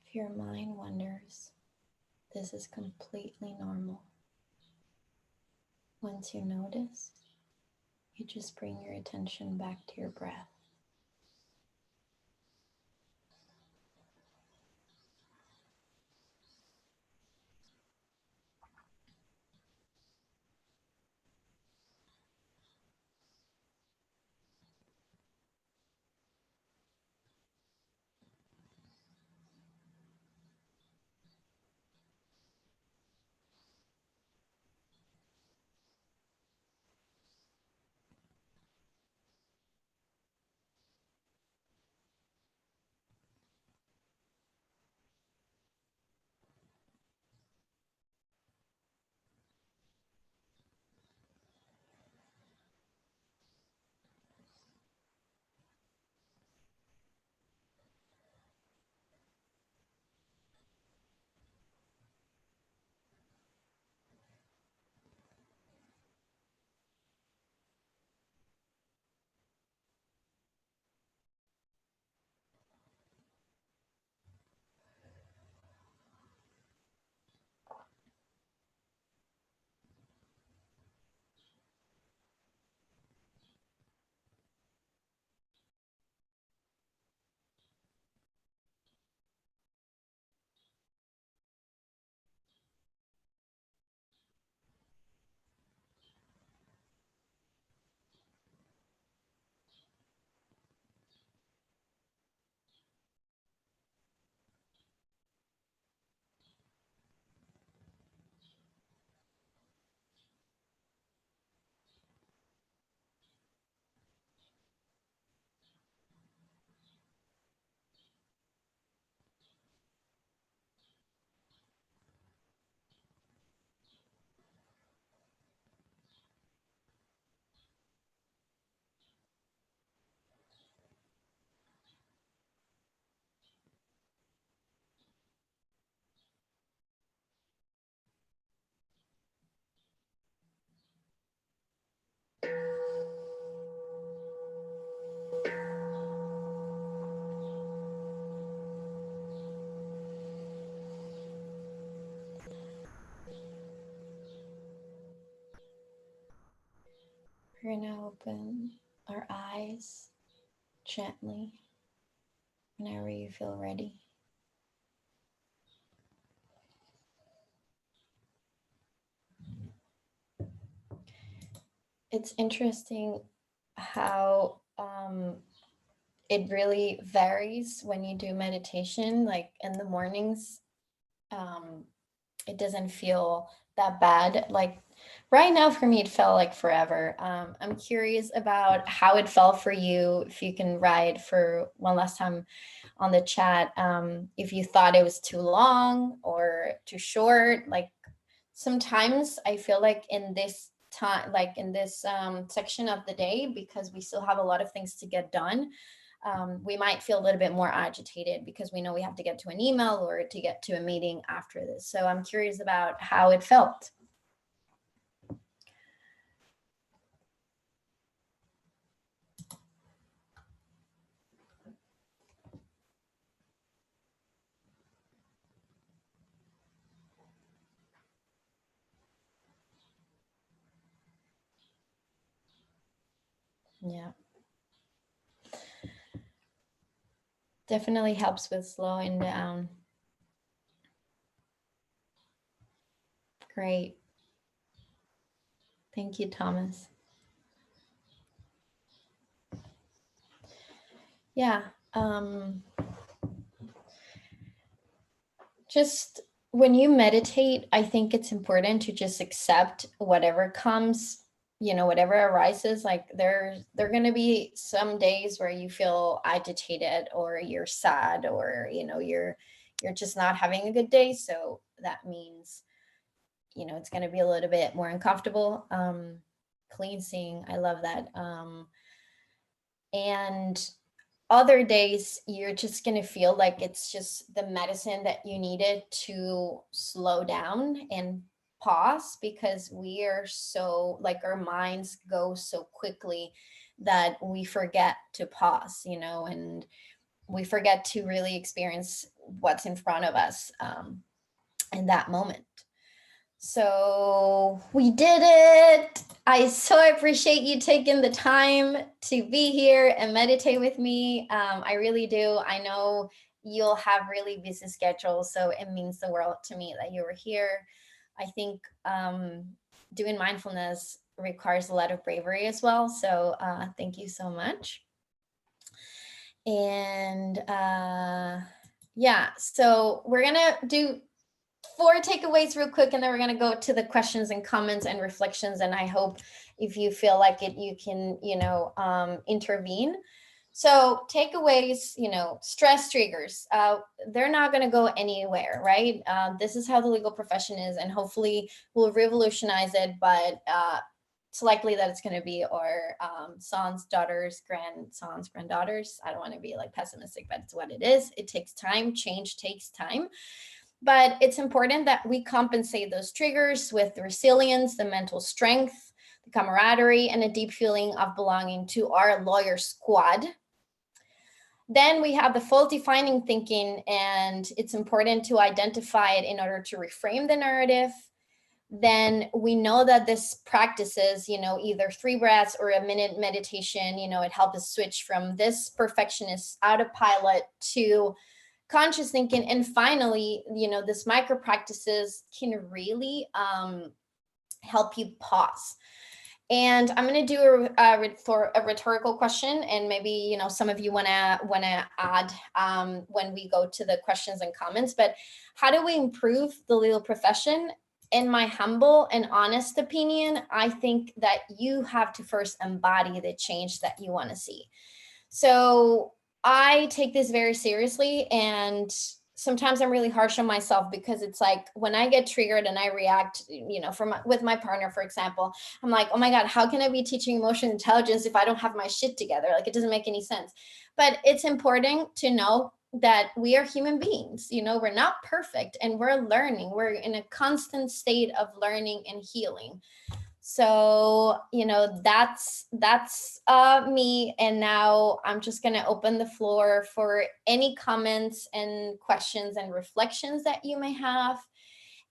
If your mind wanders, this is completely normal. Once you notice, you just bring your attention back to your breath. We're going to open our eyes gently whenever you feel ready. It's interesting how it really varies when you do meditation. Like in the mornings, it doesn't feel that bad. Like right now for me, it felt like forever. I'm curious about how it felt for you. If you can write for one last time on the chat, if you thought it was too long or too short. Like sometimes I feel like in this time, like in this section of the day, because we still have a lot of things to get done, we might feel a little bit more agitated because we know we have to get to an email or to get to a meeting after this. So I'm curious about how it felt. Yeah. Definitely helps with slowing down. Great. Thank you, Thomas. Yeah. Just when you meditate, I think it's important to just accept whatever comes, whatever arises. Like there are going to be some days where you feel agitated or you're sad or you're just not having a good day. So that means it's going to be a little bit more uncomfortable. Cleansing, I love that. And other days you're just going to feel like it's just the medicine that you needed to slow down and pause, because we are so, like, our minds go so quickly that we forget to pause, and we forget to really experience what's in front of us in that moment. So we did it. I so appreciate you taking the time to be here and meditate with me. I really do. I know you'll have really busy schedules, so it means the world to me that you were here. I think doing mindfulness requires a lot of bravery as well. So thank you so much. And yeah, so we're going to do 4 takeaways real quick, and then we're going to go to the questions and comments and reflections. And I hope if you feel like it, you can, intervene. So takeaways, stress triggers, they're not going to go anywhere, right? This is how the legal profession is, and hopefully we'll revolutionize it. But it's likely that it's going to be our sons, daughters, grandsons, granddaughters. I don't want to be like pessimistic, but it's what it is. It takes time. Change takes time. But it's important that we compensate those triggers with the resilience, the mental strength, the camaraderie, and a deep feeling of belonging to our lawyer squad. Then we have the fault-finding thinking, and it's important to identify it in order to reframe the narrative. Then we know that this practices, either 3 breaths or a minute meditation, it helps us switch from this perfectionist autopilot to conscious thinking. And finally, this micro practices can really help you pause. And I'm going to do a rhetorical question, and maybe some of you want to add when we go to the questions and comments. But how do we improve the legal profession? In my humble and honest opinion, I think that you have to first embody the change that you want to see. So I take this very seriously, and sometimes I'm really harsh on myself, because it's like when I get triggered and I react, with my partner, for example, I'm like, oh my God, how can I be teaching emotional intelligence if I don't have my shit together? Like, it doesn't make any sense. But it's important to know that we are human beings. We're not perfect, and we're learning. We're in a constant state of learning and healing. So, that's me. And now I'm just going to open the floor for any comments and questions and reflections that you may have.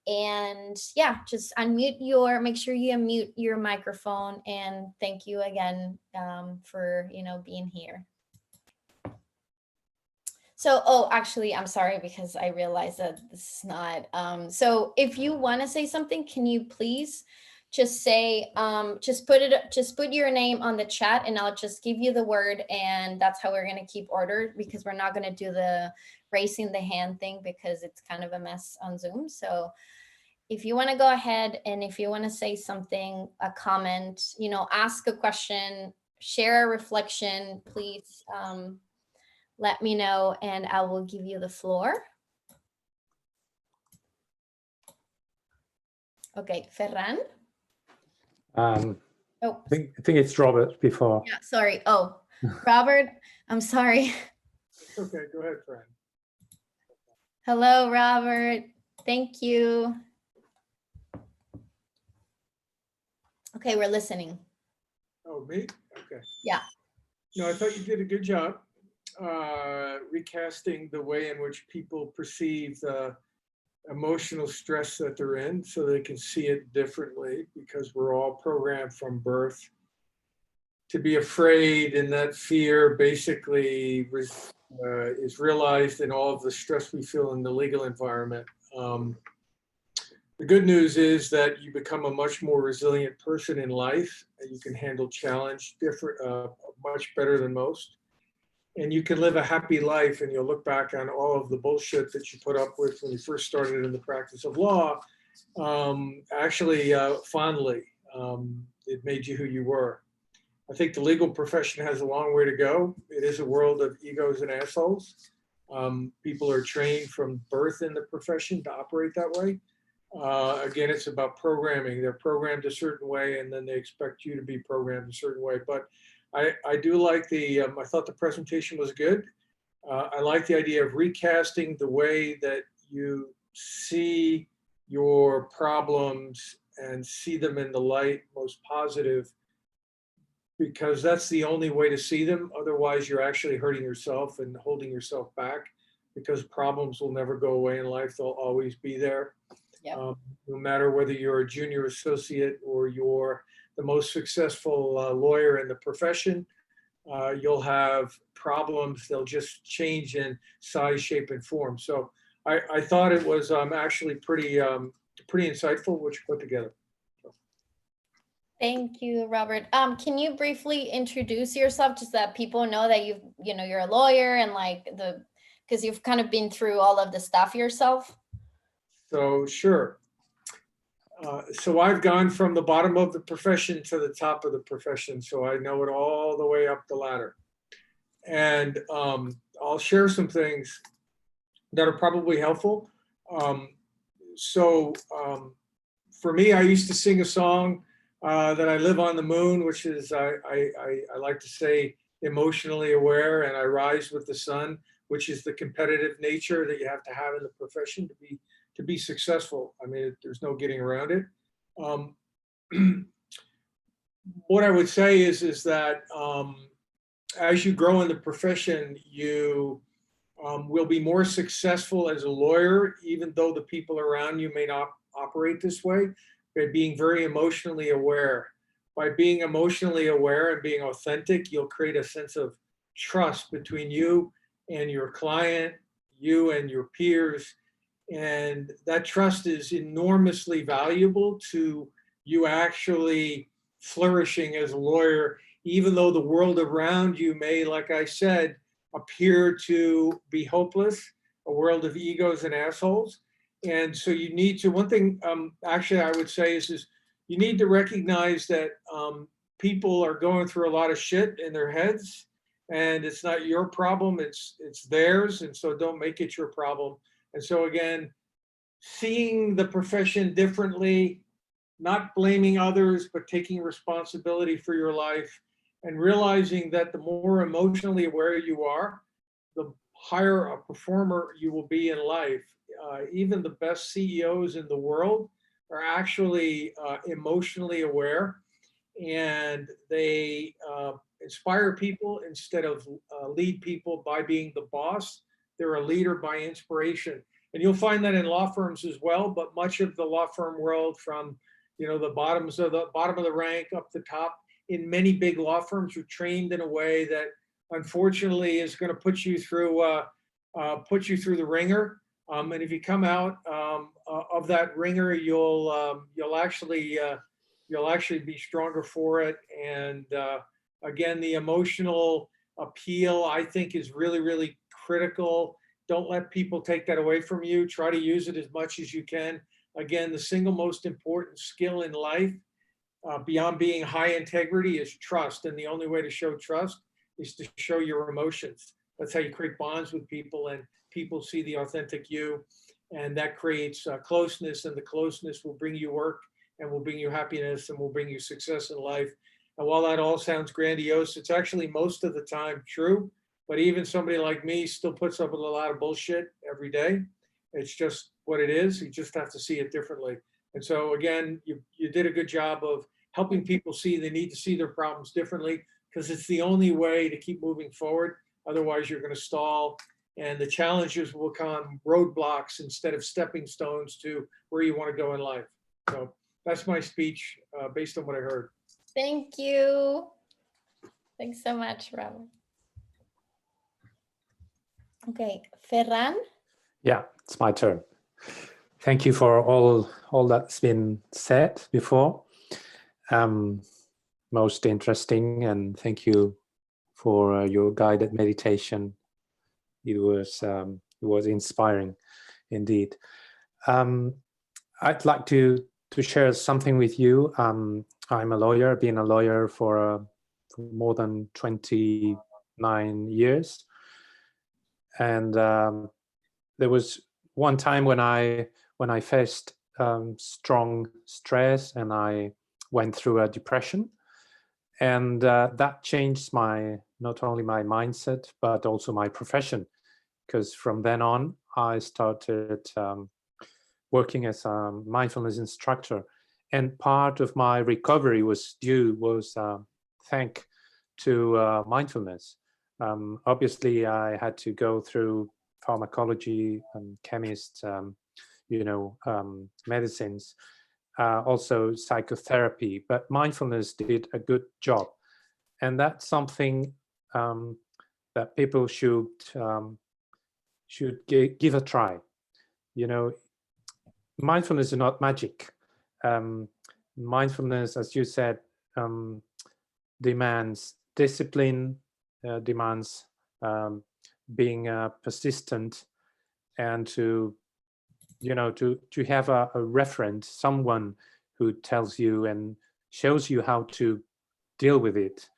And yeah, just make sure you unmute your microphone. And thank you again for, being here. So, oh, actually, I'm sorry, because I realized that this is not, so if you want to say something, can you please just say, just put your name on the chat, and I'll just give you the word, and that's how we're going to keep order, because we're not going to do the raising the hand thing because it's kind of a mess on Zoom. So if you want to go ahead, and if you want to say something, a comment, ask a question, share a reflection, please, let me know and I will give you the floor. Okay, Ferran. Oh. I think it's Robert before. Yeah, sorry. Oh, Robert, I'm sorry. It's okay, go ahead, Fran. Hello, Robert. Thank you. Okay, we're listening. Oh, me? Okay. Yeah. No, I thought you did a good job recasting the way in which people perceive the emotional stress that they're in so they can see it differently, because we're all programmed from birth to be afraid, and that fear basically is realized in all of the stress we feel in the legal environment. The good news is that you become a much more resilient person in life, and you can handle challenge much better than most. And you can live a happy life, and you'll look back on all of the bullshit that you put up with when you first started in the practice of law, fondly. It made you who you were. I think the legal profession has a long way to go. It is a world of egos and assholes. People are trained from birth in the profession to operate that way. Again, it's about programming. They're programmed a certain way, and then they expect you to be programmed a certain way. But I do like I thought the presentation was good. I like the idea of recasting the way that you see your problems and see them in the light most positive, because that's the only way to see them. Otherwise, you're actually hurting yourself and holding yourself back, because problems will never go away in life. They'll always be there. Yep. No matter whether you're a junior associate or you're the most successful lawyer in the profession, you'll have problems. They'll just change in size, shape, and form. So I thought it was actually pretty insightful, what you put together. Thank you, Robert. Can you briefly introduce yourself, just that people know that you're a lawyer, and because you've kind of been through all of the stuff yourself? So sure. So I've gone from the bottom of the profession to the top of the profession. So I know it all the way up the ladder. And I'll share some things that are probably helpful. For me, I used to sing a song that I live on the moon, which is, I like to say, emotionally aware, and I rise with the sun, which is the competitive nature that you have to have in the profession to be successful. I mean, there's no getting around it. What I would say is that as you grow in the profession, you will be more successful as a lawyer, even though the people around you may not operate this way, by being very emotionally aware. By being emotionally aware and being authentic, you'll create a sense of trust between you and your client, you and your peers. And that trust is enormously valuable to you actually flourishing as a lawyer, even though the world around you may, like I said, appear to be hopeless, a world of egos and assholes. And so you need to, one thing actually I would say is you need to recognize that people are going through a lot of shit in their heads, and it's not your problem, it's theirs. And so don't make it your problem. And so again, seeing the profession differently, not blaming others, but taking responsibility for your life, and realizing that the more emotionally aware you are, the higher a performer you will be in life. Even the best CEOs in the world are actually emotionally aware, and they inspire people instead of lead people by being the boss. They're a leader by inspiration. And you'll find that in law firms as well, but much of the law firm world, from the bottom of the rank up the top, in many big law firms, are trained in a way that unfortunately is going to put you through the ringer. And if you come out of that ringer, you'll actually be stronger for it. And again, the emotional appeal, I think, is really, really critical. Don't let people take that away from you. Try to use it as much as you can. Again, the single most important skill in life, beyond being high integrity, is trust. And the only way to show trust is to show your emotions. That's how you create bonds with people, and people see the authentic you. And that creates closeness, and the closeness will bring you work, and will bring you happiness, and will bring you success in life. And while that all sounds grandiose, it's actually most of the time true. But even somebody like me still puts up with a lot of bullshit every day. It's just what it is. You just have to see it differently. And so again, you did a good job of helping people see they need to see their problems differently, because it's the only way to keep moving forward. Otherwise, you're going to stall, and the challenges will become roadblocks instead of stepping stones to where you want to go in life. So that's my speech based on what I heard. Thank you. Thanks so much, Robert. Okay, Ferran. Yeah, it's my turn. Thank you for all that's been said before. Most interesting, and thank you for your guided meditation. It was inspiring, indeed. I'd like to share something with you. I'm a lawyer. I've been a lawyer for more than 29 years, and there was one time when I faced strong stress, and I went through a depression, and that changed not only my mindset but also my profession, because from then on I started working as a mindfulness instructor, and part of my recovery was thanks to mindfulness. Obviously, I had to go through pharmacology and chemist, medicines, also psychotherapy, but mindfulness did a good job. And that's something that people should give a try. Mindfulness is not magic. Mindfulness, as you said, demands discipline, demands being persistent, and to have a reference, someone who tells you and shows you how to deal with it,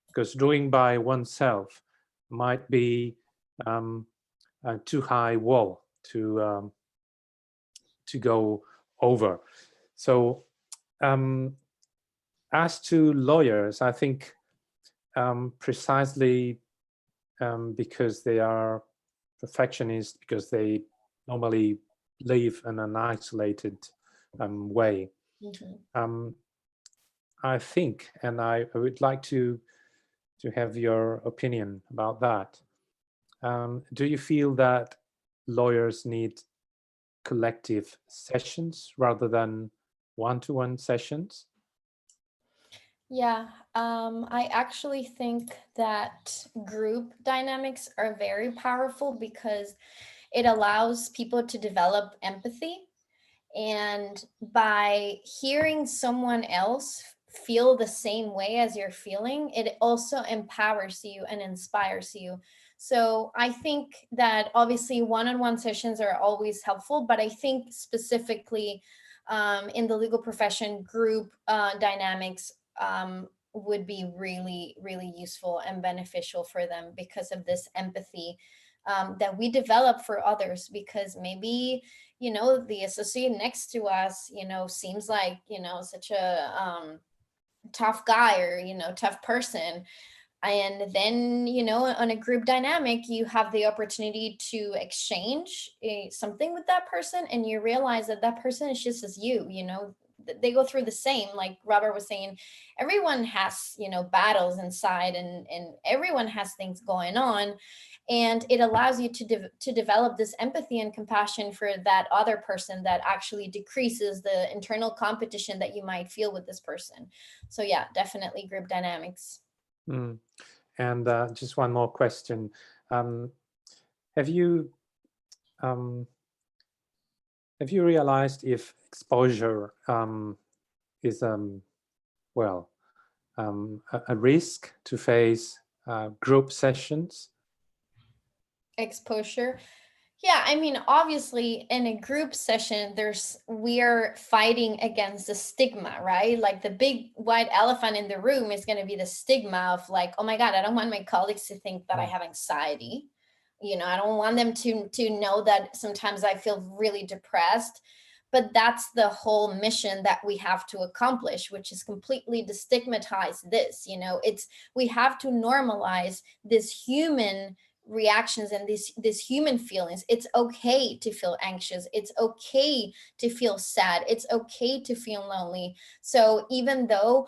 because doing by oneself might be a too high wall to go over. So as to lawyers, I think precisely because they are perfectionists, because they normally live in an isolated way. Mm-hmm. I think, and I would like to have your opinion about that. Do you feel that lawyers need collective sessions rather than one-to-one sessions? Yeah, I actually think that group dynamics are very powerful because it allows people to develop empathy. And by hearing someone else feel the same way as you're feeling, it also empowers you and inspires you. So I think that obviously one-on-one sessions are always helpful, but I think specifically in the legal profession, group dynamics would be really, really useful and beneficial for them because of this empathy that we develop for others. Because maybe, the associate next to us, seems like, such a tough guy or, tough person. And then, on a group dynamic, you have the opportunity to exchange something with that person, and you realize that that person is just as you, they go through the same, like Robert was saying, everyone has, battles inside, and everyone has things going on. And it allows you to develop this empathy and compassion for that other person, that actually decreases the internal competition that you might feel with this person. So yeah, definitely group dynamics. Mm. And just one more question. Have you realized if exposure is a risk to face group sessions? Exposure. Yeah, I mean, obviously in a group session, we're fighting against the stigma, right? Like the big white elephant in the room is going to be the stigma of like, oh my God, I don't want my colleagues to think that I have anxiety. I don't want them to know that sometimes I feel really depressed. But that's the whole mission that we have to accomplish, which is completely destigmatize this. We have to normalize this human reactions and these human feelings. It's okay to feel anxious. It's okay to feel sad. It's okay to feel lonely. So even though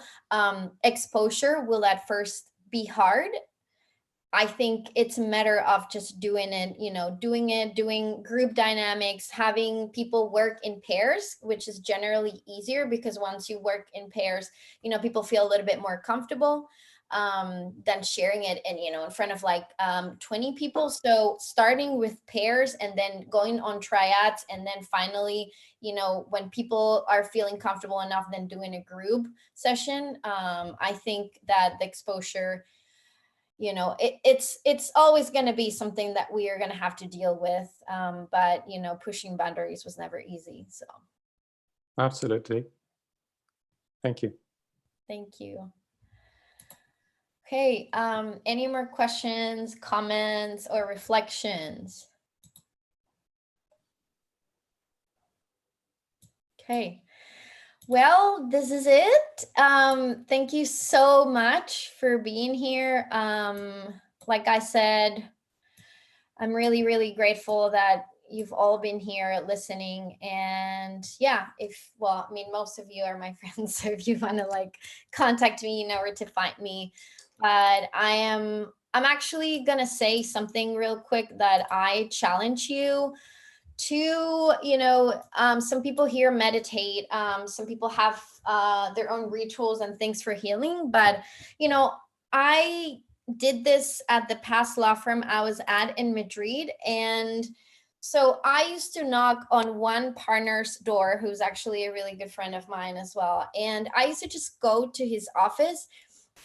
exposure will at first be hard, I think it's a matter of just doing it, doing group dynamics, having people work in pairs, which is generally easier because once you work in pairs, people feel a little bit more comfortable than sharing it in front of like 20 people. So starting with pairs and then going on triads, and then finally, when people are feeling comfortable enough, then doing a group session. I think that the exposure, it's always going to be something that we are going to have to deal with. But pushing boundaries was never easy. So absolutely. Thank you. Thank you. Okay, any more questions, comments, or reflections? Okay, well, this is it. Thank you so much for being here. Like I said, I'm really, really grateful that you've all been here listening. And yeah, most of you are my friends. So if you want to like contact me, you know where to find me. But I'm actually going to say something real quick that I challenge you to, some people here meditate. Some people have their own rituals and things for healing. But, I did this at the past law firm I was at in Madrid. And so I used to knock on one partner's door, who's actually a really good friend of mine as well. And I used to just go to his office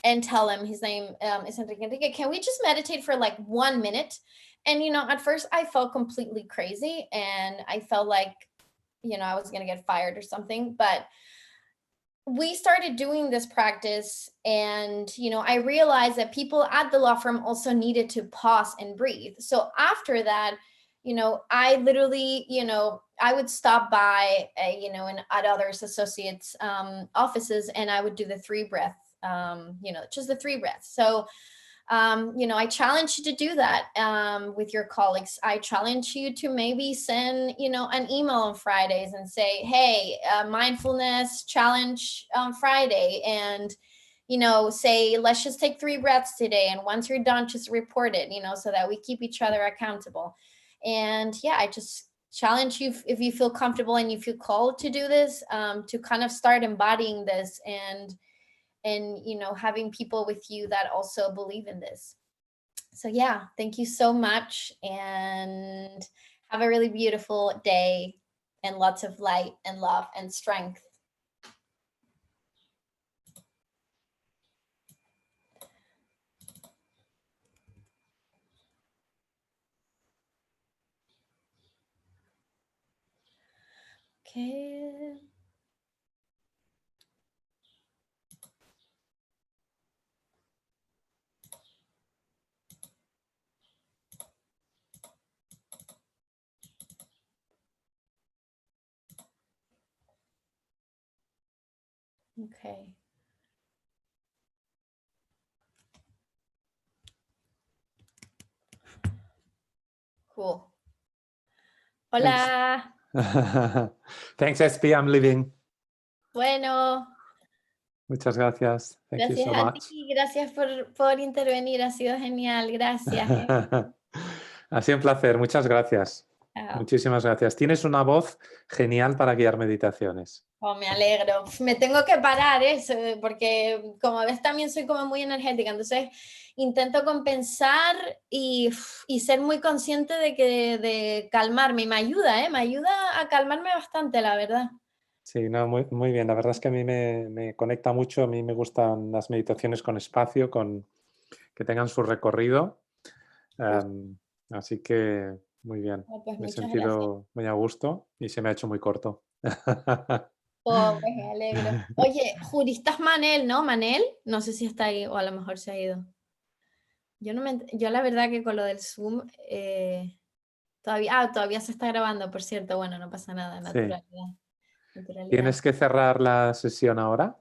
and tell him, his name is Enrique, can we just meditate for like 1 minute? And, at first I felt completely crazy and I felt like, I was going to get fired or something. But we started doing this practice, and I realized that people at the law firm also needed to pause and breathe. So after that, I literally, I would stop by at others associates offices, and I would do the 3 breath, just the 3 breaths. So I challenge you to do that with your colleagues. I challenge you to maybe send, an email on Fridays and say, hey, mindfulness challenge on Friday. And, say, let's just take 3 breaths today. And once you're done, just report it, so that we keep each other accountable. And yeah, I just challenge you, if you feel comfortable and you feel called to do this, to kind of start embodying this and having people with you that also believe in this. So yeah, thank you so much, and have a really beautiful day and lots of light and love and strength. Okay. Okay. Cool. Hola. Thanks, SB. I'm leaving. Bueno, Muchas gracias. Thank you gracias so a much. ti, gracias por intervenir, ha sido genial, gracias. Ha sido un placer. Muchas gracias. Chao. Muchísimas gracias. Tienes una voz genial para guiar meditaciones. Oh, me alegro. Me tengo que parar, porque como ves también soy como muy energética, entonces intento compensar y ser muy consciente de calmarme. Y me ayuda a calmarme bastante, la verdad. Sí, no, muy bien. La verdad es que a mí me conecta mucho. A mí me gustan las meditaciones con espacio, que tengan su recorrido. Así que muy bien. Oh, pues Me he muchas gracias. sentido muy a gusto y se me ha hecho muy corto. Oh, pues me alegro. Oye, juristas Manel, ¿no? Manel, no sé si está ahí o a lo mejor se ha ido. Yo la verdad que con lo del Zoom todavía se está grabando, por cierto. Bueno, no pasa nada, Sí. naturalidad, naturalidad. Tienes que cerrar la sesión ahora.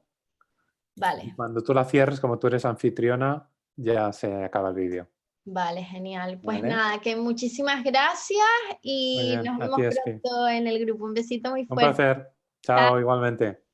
Y Vale, cuando tú la cierres, como tú eres anfitriona, ya se acaba el vídeo. vale, genial. Pues ¿Vale? nada, que muchísimas gracias Muy y bien. nos A ti, vemos Espi. pronto en el grupo. Un besito muy Un fuerte. placer. Chao. Chao, igualmente.